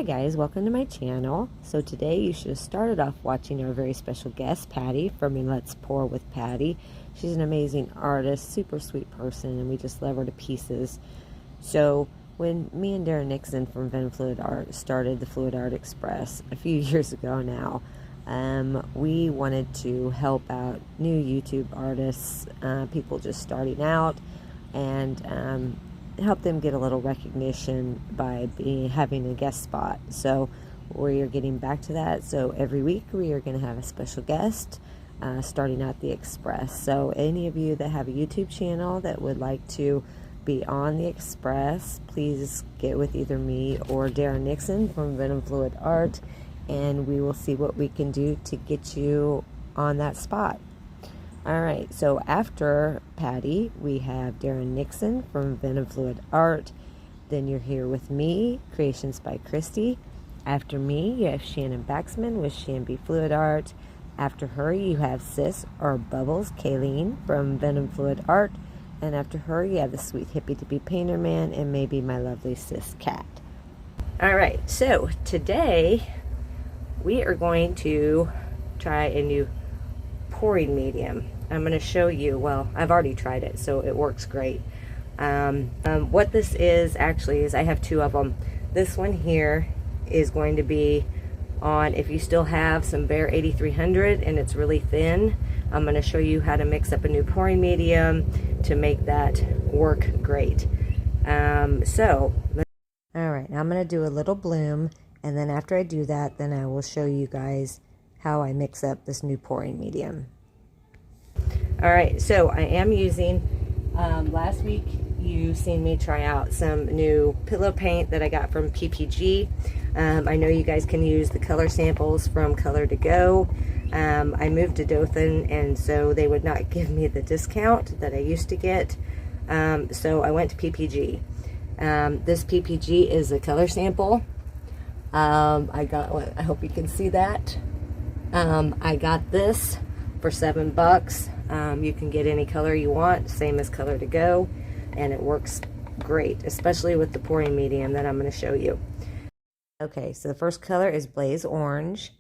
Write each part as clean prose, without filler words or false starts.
Hi guys, welcome to my channel. So today you should have started off watching our very special guest, Patty, from Let's Pour with Patty. She's an amazing artist, super sweet person, and we just love her to pieces. So when me and Darren Nixon from Venom Fluid Art started the Fluid Art Express a few years ago now, we wanted to help out new YouTube artists, people just starting out, and help them get a little recognition by having a guest spot. So we are getting back to that. So every week we are going to have a special guest starting out the Express. So any of you that have a YouTube channel that would like to be on the Express, please get with either me or Darren Nixon from Venom Fluid Art, and we will see what we can do to get you on that spot. Alright, so after Patty, we have Darren Nixon from Venom Fluid Art. Then you're here with me, Creations by Christy. After me, you have Shannon Baxman with ShanB Fluid Art. After her, you have Sis or Bubbles Kayleen from Venom Fluid Art. And after her, you have the sweet Hippy Dippy Painterman and maybe my lovely Sis Cat. Alright, so today we are going to try a new pouring medium. I'm going to show you, well, I've already tried it, so it works great. What this is actually is I have two of them. This one here is going to be on, if you still have some Behr 8300 and it's really thin, I'm going to show you how to mix up a new pouring medium to make that work great. Alright, now I'm going to do a little bloom, and then after I do that, then I will show you guys how I mix up this new pouring medium. Alright, so I am using, last week you seen me try out some new pillow paint that I got from PPG. I know you guys can use the color samples from Color to Go. I moved to Dothan, and so they would not give me the discount that I used to get. So I went to PPG. This PPG is a color sample. I got, I hope you can see that. I got this for $7. You can get any color you want, same as Color to Go, and it works great, especially with the pouring medium that I'm going to show you. Okay, so the first color is Blaze Orange,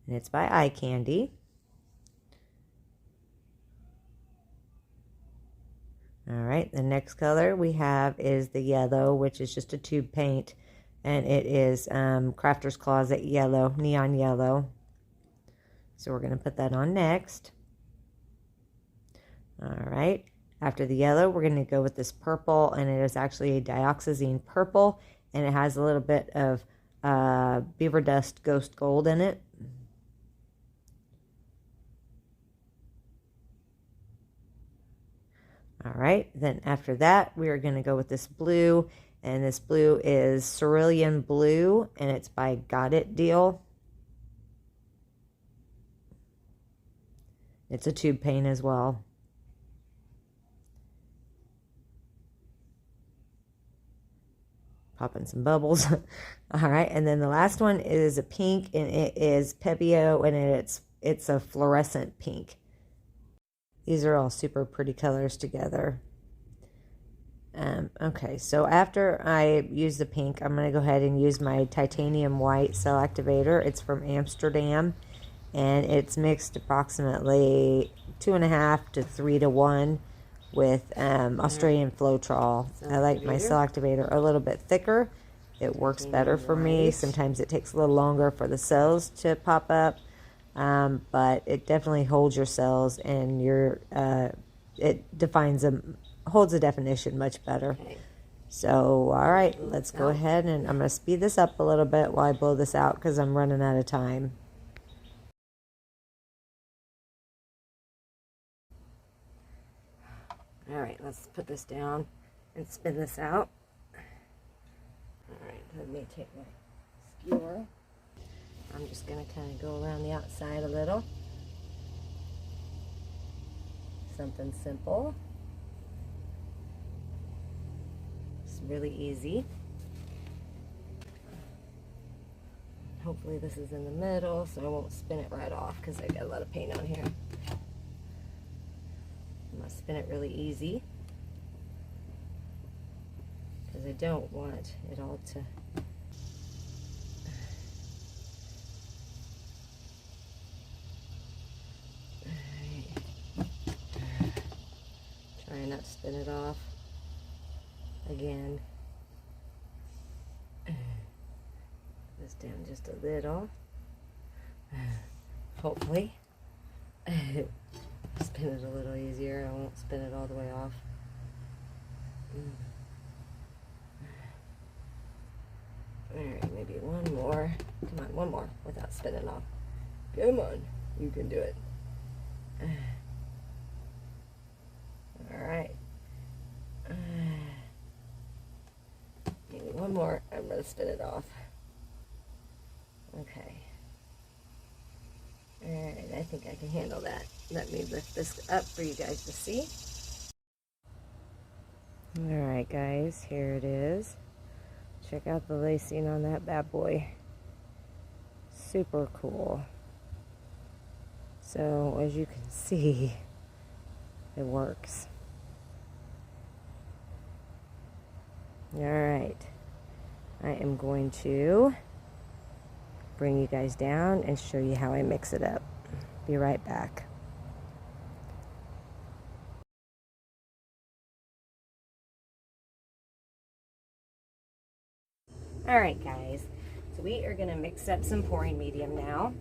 and it's by Eye Candy. Alright, the next color we have is the yellow, which is just a tube paint, and it is Crafter's Closet yellow, neon yellow. So we're going to put that on next. Alright, after the yellow, we're going to go with this purple, and it is actually a dioxazine purple, and it has a little bit of beaver dust ghost gold in it. Alright, then after that, we are going to go with this blue, and this blue is Cerulean Blue, and it's by Got It Deal. It's a tube paint as well. Popping some bubbles. Alright, and then the last one is a pink, and it is Pebeo, and it's a fluorescent pink. These are all super pretty colors together. Okay, so after I use the pink, I'm going to go ahead and use my titanium white cell activator. It's from Amsterdam, and it's mixed approximately 2.5 to 3 to 1 with Australian Floetrol. I like my cell activator a little bit thicker. It works better for me. Sometimes it takes a little longer for the cells to pop up, but it definitely holds your cells, and it defines them, holds the definition much better. So alright, let's go ahead, and I'm going to speed this up a little bit while I blow this out because I'm running out of time. Alright, let's put this down and spin this out. Alright, let me take my skewer. I'm just going to kind of go around the outside a little. Something simple. It's really easy. Hopefully this is in the middle so I won't spin it right off because I got a lot of paint on here. I'm going to spin it really easy because I don't want it all to again. This down just a little. Hopefully. Spin it a little easier. I won't spin it all the way off. Alright, maybe one more. Come on, one more without spinning off. Come on, you can do it. Alright. Maybe one more. I'm going to spin it off. Okay. Alright, I think I can handle that. Let me lift this up for you guys to see. Alright guys, here it is. Check out the lacing on that bad boy. Super cool. So as you can see, it works. Alright, I am going to bring you guys down and show you how I mix it up. Be right back. Alright guys, so we are going to mix up some pouring medium now.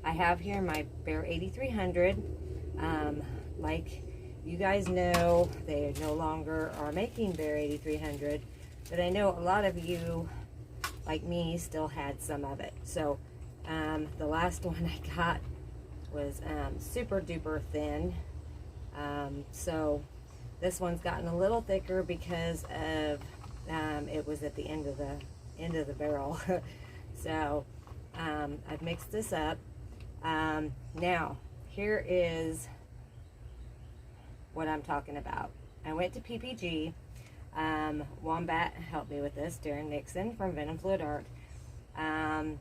I have here my Behr 8300. Like you guys know, they no longer are making Behr 8300, but I know a lot of you, like me, still had some of it. So the last one I got was super duper thin. So this one's gotten a little thicker because of it was at the end of the barrel. So I've mixed this up. Now here is what I'm talking about. I went to PPG. Wombat helped me with this, Darren Nixon from Venom Fluid Art. And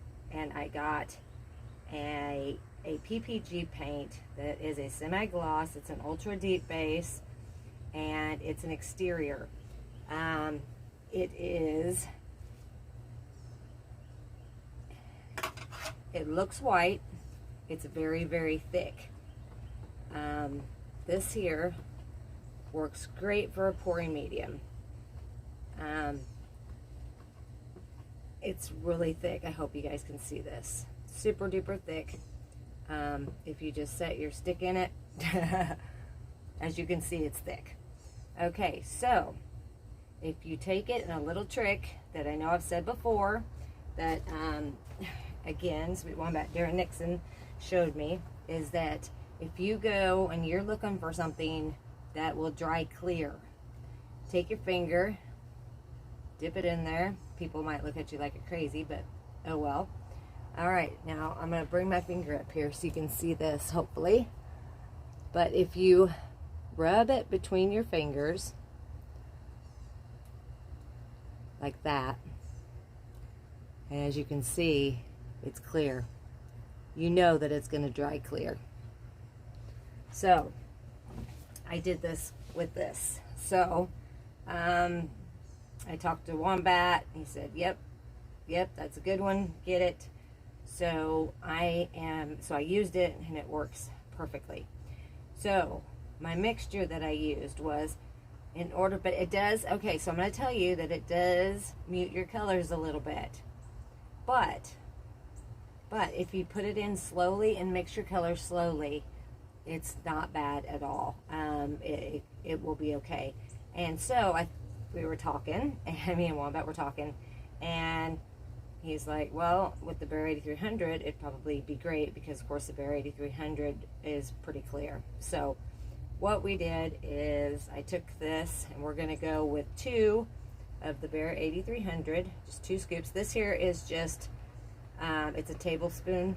I got a PPG paint that is a semi-gloss. It's an ultra deep base, and it's an exterior. It looks white. It's very, very thick. This here works great for a pouring medium. It's really thick. I hope you guys can see this. Super duper thick. If you just set your stick in it, as you can see, it's thick. Okay, so if you take it, and a little trick that I know I've said before, that again, Sweet Wombat Darren Nixon showed me, is that if you go and you're looking for something that will dry clear, take your finger, dip it in there. People might look at you like you're crazy, but oh well. All right, now I'm going to bring my finger up here so you can see this, hopefully. But if you rub it between your fingers, like that, and as you can see, it's clear. You know that it's going to dry clear. So I did this with this. So I talked to Wombat. He said, yep, that's a good one, get it. So I used it, and it works perfectly. So my mixture that I used was, in order, but it does, okay, so I'm going to tell you that it does mute your colors a little bit. But if you put it in slowly and mix your colors slowly, it's not bad at all. It will be okay. And so we were talking, and me and Wombat were talking, and he's like, well, with the Behr 8300, it'd probably be great because, of course, the Behr 8300 is pretty clear. So what we did is I took this, and we're going to go with 2 of the Behr 8300, just 2 scoops. This here is just, it's a tablespoon.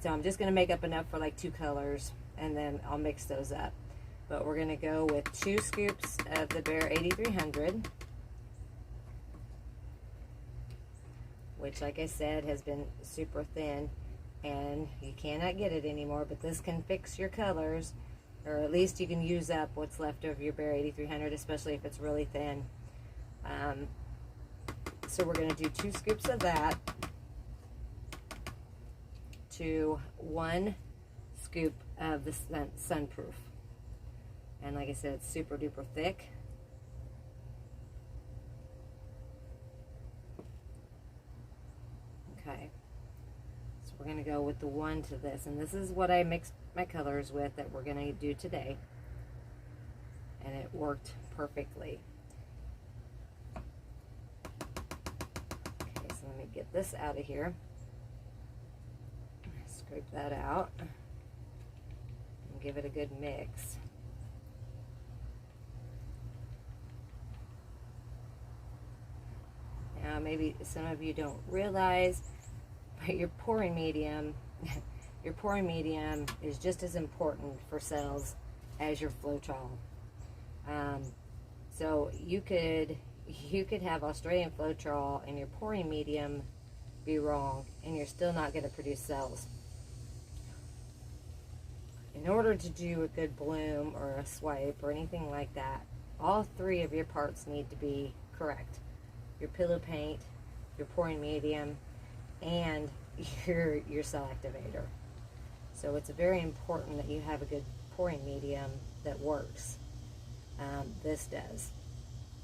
So I'm just going to make up enough for like 2 colors, and then I'll mix those up. But we're going to go with 2 scoops of the Behr 8300, which, like I said, has been super thin, and you cannot get it anymore, but this can fix your colors, or at least you can use up what's left of your Behr 8300, especially if it's really thin. So we're going to do 2 scoops of that to 1 scoop of the Sun Proof. And like I said, it's super duper thick. Okay, so we're going to go with the 1 to this, and this is what I mixed my colors with that we're going to do today, and it worked perfectly. Okay, so let me get this out of here. Scrape that out and give it a good mix. Now, maybe some of you don't realize, but your pouring medium, your pouring medium is just as important for cells as your Floetrol. So you could have Australian Floetrol and your pouring medium be wrong, and you're still not going to produce cells. In order to do a good bloom or a swipe or anything like that, all 3 of your parts need to be correct. Your pillow paint, your pouring medium, and your cell activator. So it's very important that you have a good pouring medium that works. This does,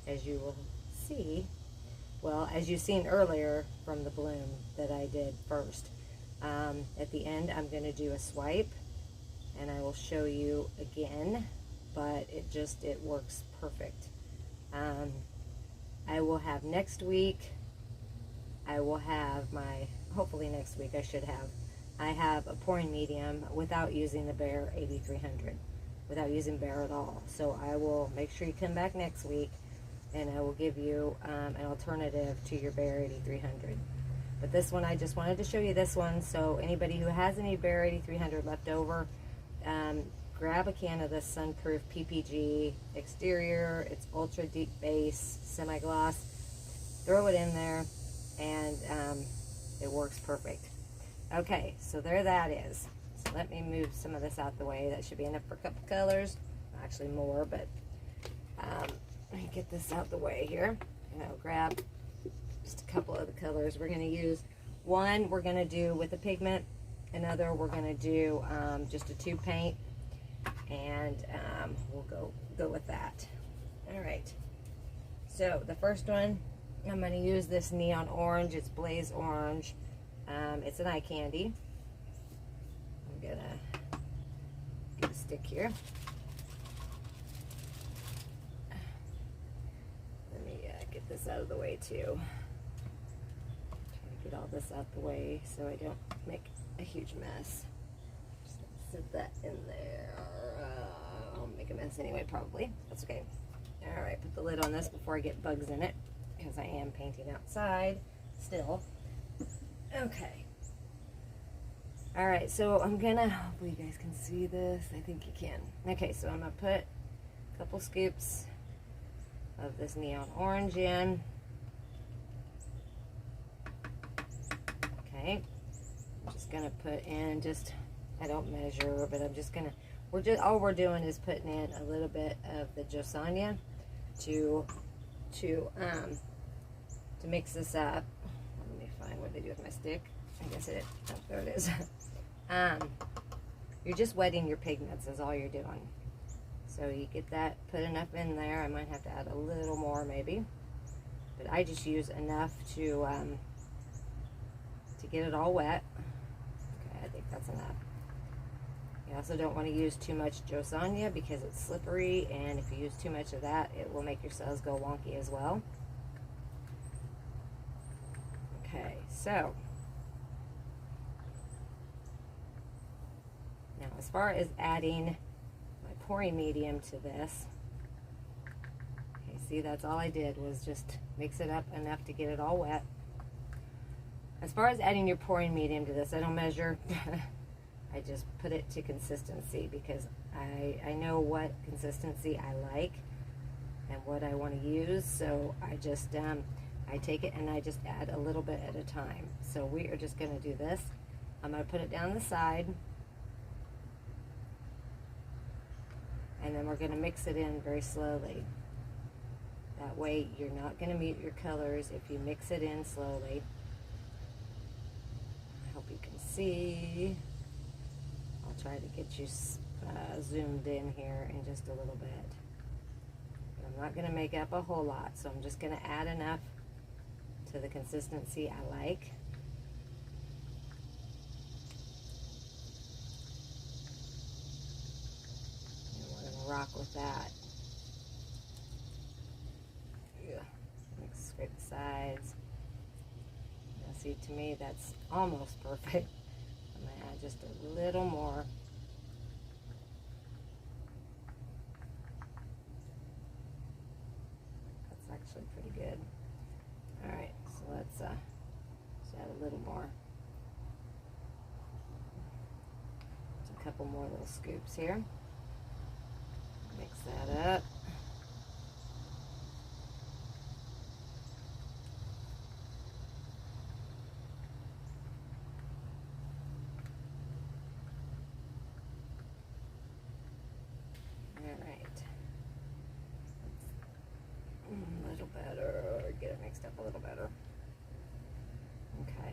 as you will see. Well, as you've seen earlier from the bloom that I did first. At the end, I'm going to do a swipe, and I will show you again, but it works perfect. I will have next week, hopefully next week I have a pouring medium without using the Behr 8300, without using Behr at all. So I will make sure you come back next week, and I will give you an alternative to your Behr 8300. But this one, I just wanted to show you this one, so anybody who has any Behr 8300 left over, grab a can of this Sun Proof PPG exterior. It's ultra deep base, semi-gloss. Throw it in there, and it works perfect. Okay, so there that is. So let me move some of this out the way. That should be enough for a couple colors. Actually more, but let me get this out the way here. And I'll grab just a couple of the colors we're going to use. One we're going to do with a pigment. Another we're going to do just a tube paint. And we'll go with that. All right. So the first one, I'm going to use this neon orange. It's blaze orange. It's an eye candy. I'm going to get a stick here. Let me get this out of the way too. Trying to get all this out the way so I don't make a huge mess. Just set that in there. I'll make a mess anyway, probably. That's okay. All right, put the lid on this before I get bugs in it, because I am painting outside still. Okay. All right, so I'm gonna, hopefully you guys can see this. I think you can. Okay, so I'm gonna put a couple scoops of this neon orange in. Okay, I'm just gonna put in I don't measure, but I'm just gonna, all we're doing is putting in a little bit of the Josanya to mix this up. Let me find what they do with my stick. I guess oh, there it is. You're just wetting your pigments is all you're doing. So you get that, put enough in there. I might have to add a little more maybe, but I just use enough to get it all wet. Okay, I think that's enough. You also don't want to use too much Josanya because it's slippery, and if you use too much of that, it will make your cells go wonky as well. Okay, so now as far as adding my pouring medium to this, okay, see, that's all I did was just mix it up enough to get it all wet. As far as adding your pouring medium to this, I don't measure. I just put it to consistency because I know what consistency I like and what I want to use. So I just I take it and I just add a little bit at a time. So we are just going to do this. I'm going to put it down the side, and then we're going to mix it in very slowly. That way you're not going to mute your colors if you mix it in slowly. I hope you can see. I'll try to get you zoomed in here in just a little bit. But I'm not going to make up a whole lot, so I'm just going to add enough to the consistency I like. rock with that. Yeah, scrape the sides. Now see, to me that's almost perfect. I'm going to add just a little more. That's actually pretty good. Alright, so let's just add a little more. Just a couple more little scoops here. Mix that up. A little better. Get it mixed up a little better. Okay.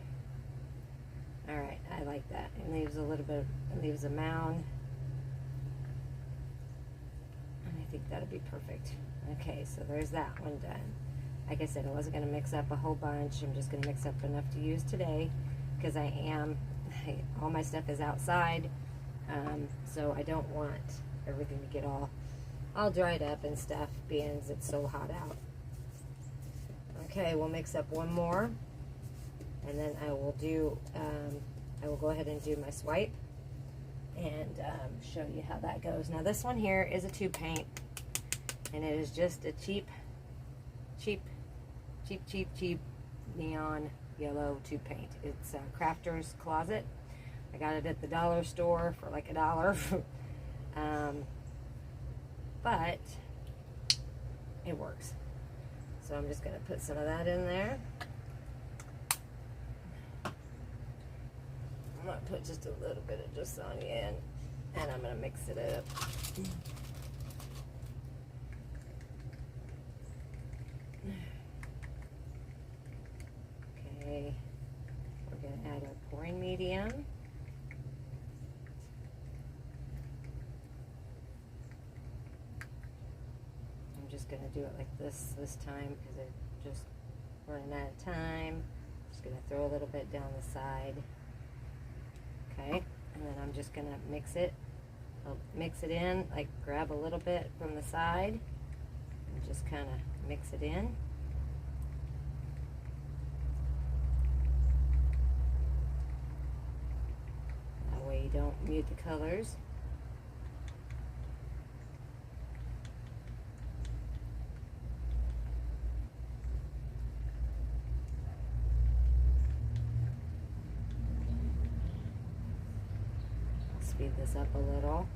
Alright, I like that. It leaves a little bit, it leaves a mound. And I think that'll be perfect. Okay, so there's that one done. Like I said, I wasn't going to mix up a whole bunch. I'm just going to mix up enough to use today because all my stuff is outside. So I don't want everything to get all dried up and stuff, being as it's so hot out. Okay, we'll mix up one more, and then I will go ahead and do my swipe and show you how that goes. Now this one here is a tube paint, and it is just a cheap neon yellow tube paint. It's Crafter's Closet. I got it at the dollar store for like $1. But it works. So I'm just going to put some of that in there. I'm going to put just a little bit of just on the end, and I'm going to mix it up. Okay, we're going to add our pouring medium. Just going to do it like this time because I'm just running out of time. Just going to throw a little bit down the side. Okay, and then I'm just going to mix it. I'll mix it in, like grab a little bit from the side and just kind of mix it in. That way you don't mute the colors. Speed this up a little.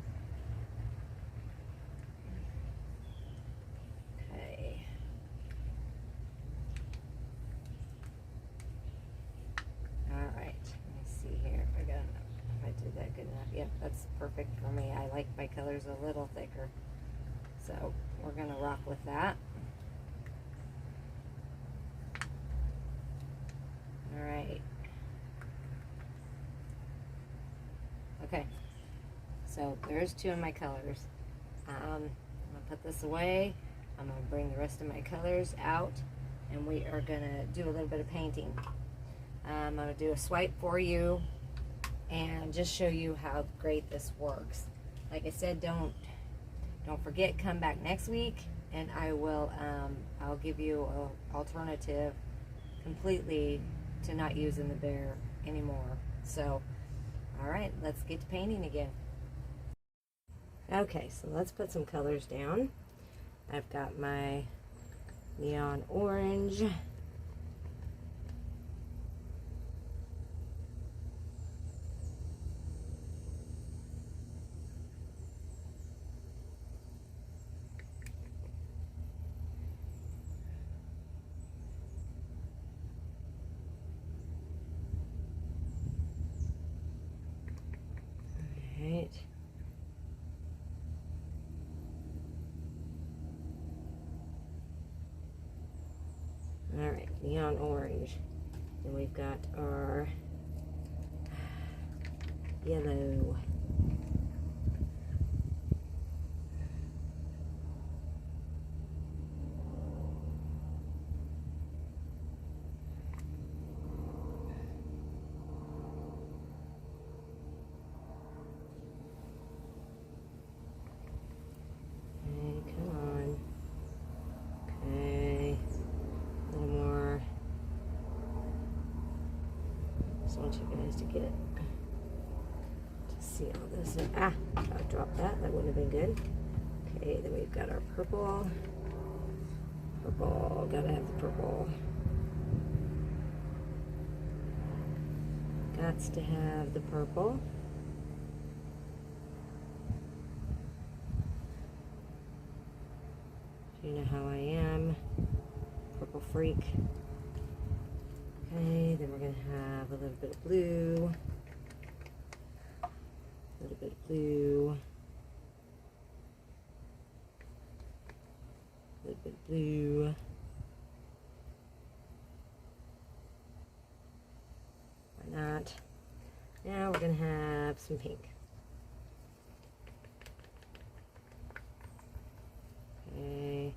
Okay. All right. Let me see here if I did that good enough. Yep, that's perfect for me. I like my colors a little thicker, so we're gonna rock with that. All right. Okay. So there's two of my colors. I'm going to put this away. I'm going to bring the rest of my colors out, and we are going to do a little bit of painting. I'm going to do a swipe for you and just show you how great this works. Like I said, don't forget, come back next week, and I'll give you an alternative completely to not using the Behr anymore. So, all right, let's get to painting again. Okay, so let's put some colors down. I've got my neon orange. All right. All right, neon orange. And we've got our yellow. just want you guys to get to see all this. Ah, I dropped that. That wouldn't have been good. Okay, then we've got our purple. Purple, gotta have the purple. Gots to have the purple. You know how I am. Purple freak. Okay, then we're going to have a little bit of blue. A little bit of blue. A little bit of blue. Why not? Now we're going to have some pink. Okay.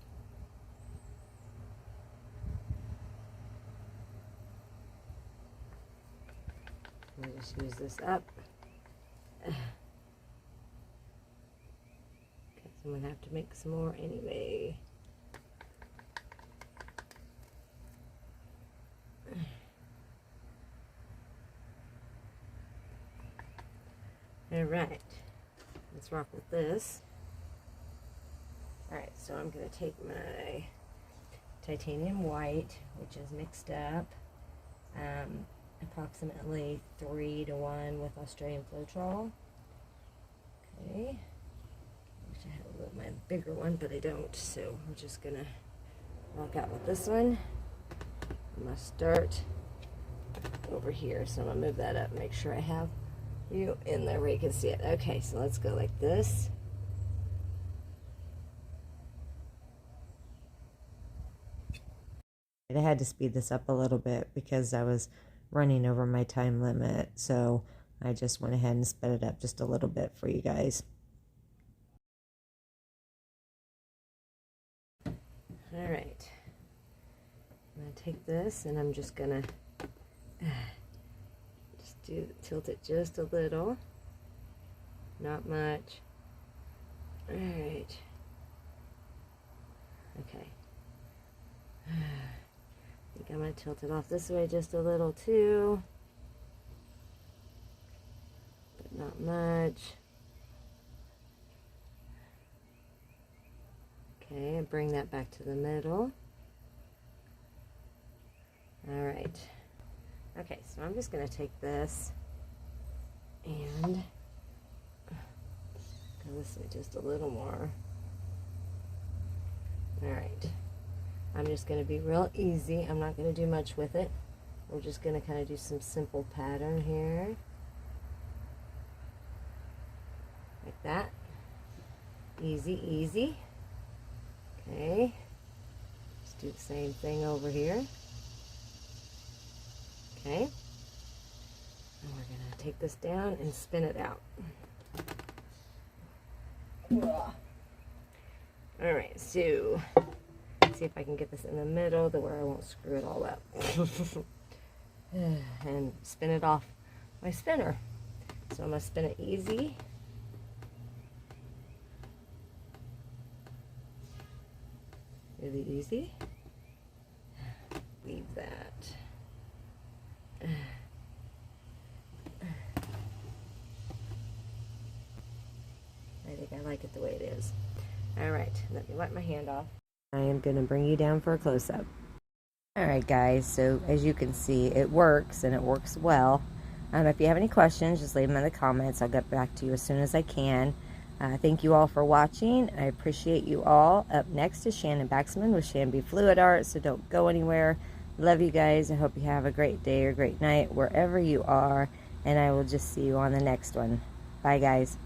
I'll just use this up. Okay, so I'm going to have to make some more anyway. Alright, let's rock with this. Alright, so I'm going to take my titanium white, which is mixed up, approximately 3 to 1 with Australian Floetrol. Okay, I wish I had a little my bigger one, but I don't, so we're just going to rock out with this one. I'm going to start over here, so I'm going to move that up, make sure I have you in there where you can see it. Okay, so let's go like this. I had to speed this up a little bit because I was running over my time limit, so I just went ahead and sped it up just a little bit for you guys. Alright, I'm going to take this and I'm just going to tilt it just a little, not much. Alright, okay. I think I'm going to tilt it off this way just a little too, but not much. Okay, and bring that back to the middle. Alright. Okay, so I'm just going to take this and go this way just a little more. Alright. I'm just going to be real easy. I'm not going to do much with it. We're just going to kind of do some simple pattern here. Like that. Easy, easy. Okay. Let's do the same thing over here. Okay. And we're going to take this down and spin it out. Alright, so see if I can get this in the middle to where I won't screw it all up. And spin it off my spinner. So I'm going to spin it easy. Really easy. Leave that. I think I like it the way it is. Alright, let me wipe my hand off. I am going to bring you down for a close-up. Alright guys, so as you can see, it works, and it works well. If you have any questions, just leave them in the comments. I'll get back to you as soon as I can. Thank you all for watching. I appreciate you all. Up next is Shannon Baxman with ShanB Fluid Art, so don't go anywhere. Love you guys. I hope you have a great day or great night wherever you are, and I will just see you on the next one. Bye guys.